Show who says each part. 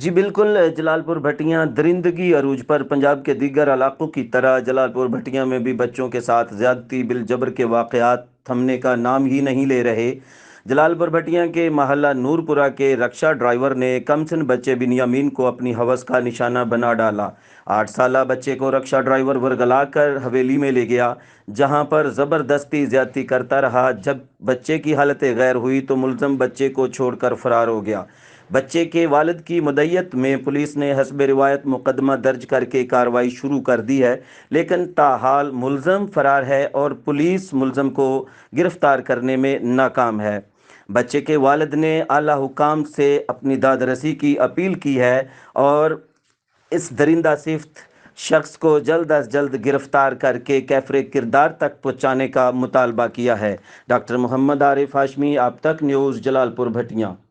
Speaker 1: جی بالکل، جلال پور بھٹیاں درندگی عروج پر پنجاب کے دیگر علاقوں کی طرح جلال پور بھٹیاں میں بھی بچوں کے ساتھ زیادتی بالجبر کے واقعات تھمنے کا نام ہی نہیں لے رہے۔ جلال پور بھٹیاں کے محلہ نور پورہ کے رکشہ ڈرائیور نے کمسن بچے بنیامین کو اپنی ہوس کا نشانہ بنا ڈالا۔ 8 سالہ بچے کو رکشہ ڈرائیور ورگلا کر حویلی میں لے گیا، جہاں پر زبردستی زیادتی کرتا رہا۔ جب بچے کی حالت غیر ہوئی تو ملزم بچے کو چھوڑ کر فرار ہو گیا۔ بچے کے والد کی مدعیت میں پولیس نے حسب روایت مقدمہ درج کر کے کارروائی شروع کر دی ہے، لیکن تاحال ملزم فرار ہے اور پولیس ملزم کو گرفتار کرنے میں ناکام ہے۔ بچے کے والد نے اعلیٰ حکام سے اپنی داد رسی کی اپیل کی ہے اور اس درندہ صفت شخص کو جلد از جلد گرفتار کر کے کیفر کردار تک پہنچانے کا مطالبہ کیا ہے۔ ڈاکٹر محمد عارف ہاشمی، آپ تک نیوز، جلال پور بھٹیاں۔